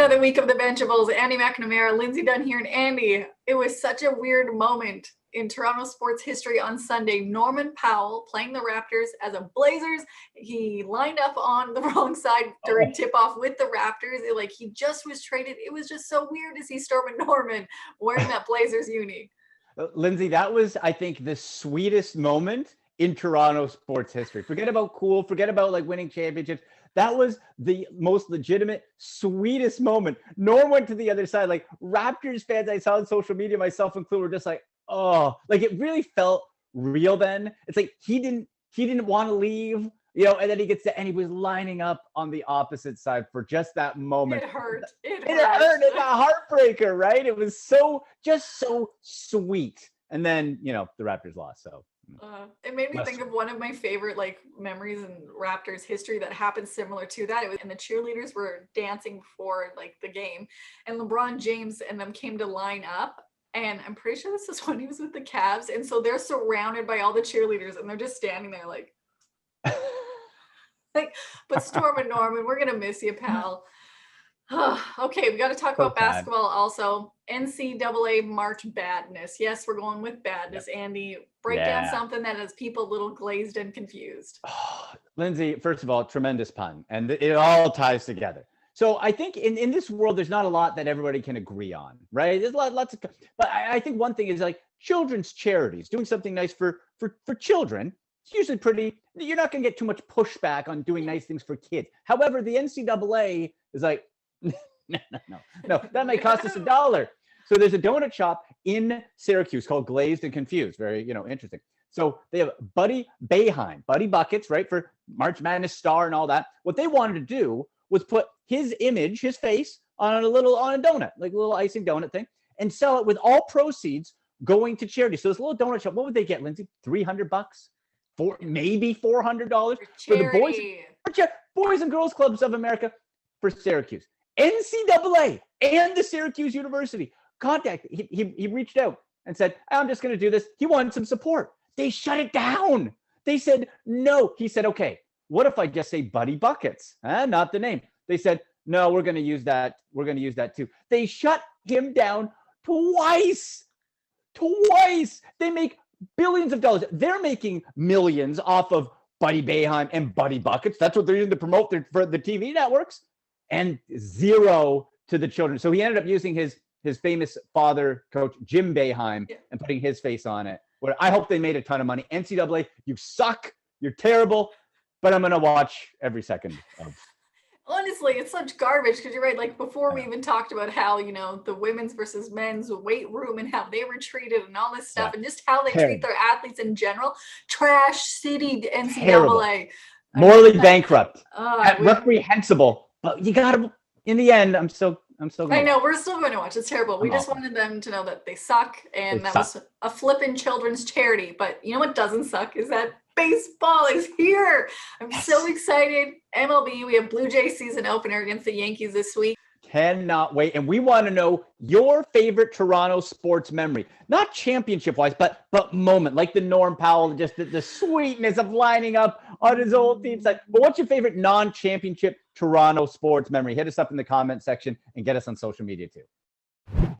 another week of the Benchables. Andy McNamara, Lindsay Dunn here, and Andy. It was such a weird moment in Toronto sports history on Sunday. Norman Powell playing the Raptors as a Blazers. He lined up on the wrong side during tip-off with the Raptors. He just was traded. It was just so weird to see Stormin Norman wearing that Blazers uni. Lindsay, that was, I think, the sweetest moment in Toronto sports history. Forget about cool. Forget about winning championships. That was the most legitimate, sweetest moment. Norm went to the other side. Raptors fans I saw on social media, myself included, were just oh, it really felt real then. It's he didn't want to leave, and then he gets to, and he was lining up on the opposite side for just that moment. It hurt. It hurt. It's a heartbreaker, right? It was so sweet. And then, the Raptors lost. So it made me think of one of my favorite memories in Raptors history that happened similar to that. It was, and the cheerleaders were dancing before the game, and LeBron James and them came to line up. And I'm pretty sure this is when he was with the Cavs. And so they're surrounded by all the cheerleaders and they're just standing there but Stormin Norman, we're going to miss you, pal. Okay, we got to talk about basketball also. NCAA March Badness. Yes, we're going with badness. Yep. Andy, break down something that has people a little glazed and confused. Lindsay, first of all, tremendous pun. And it all ties together. So I think in this world, there's not a lot that everybody can agree on, right? There's lots of, but I think one thing is children's charities, doing something nice for children. It's usually pretty, you're not going to get too much pushback on doing nice things for kids. However, the NCAA is no, that may cost us $1. So there's a donut shop in Syracuse called Glazed and Confused. Very, interesting. So they have Buddy Boeheim, Buddy Buckets, right, for March Madness star and all that. What they wanted to do was put his image, his face, on a donut, a little icing donut thing, and sell it with all proceeds going to charity. So this little donut shop, what would they get, Lindsay? $300? Maybe $400 for the Boys and Girls Clubs of America for Syracuse. NCAA and the Syracuse University he reached out and said, I'm just going to do this. He wanted some support. They shut it down. They said no. He said, okay, what if I just say Buddy Buckets? Not the name. They said, no, we're going to use that. We're going to use that too. They shut him down twice. They make billions of dollars. They're making millions off of Buddy Boeheim and Buddy Buckets. That's what they're using to promote for the TV networks, and zero to the children. So he ended up using his famous father, Coach Jim Boeheim, and putting his face on it. Where I hope they made a ton of money. NCAA, you suck. You're terrible. But I'm going to watch every second of. Honestly, it's such garbage because you're right. Before we even talked about how, the women's versus men's weight room and how they were treated and all this stuff and just how they treat their athletes in general. Trash city NCAA. Terrible. Morally bankrupt. Reprehensible. But you got to, in the end, I'm still I know, we're still going to watch. It's terrible. We just wanted them to know that they suck, and that was a flippin' children's charity. But you know what doesn't suck is that baseball is here. I'm so excited. MLB, we have Blue Jays season opener against the Yankees this week. Cannot wait. And we want to know your favorite Toronto sports memory. Not championship-wise, but moment, like the Norm Powell, just the sweetness of lining up on his old team side. But what's your favorite non-championship Toronto sports memory? Hit us up in the comment section and get us on social media too.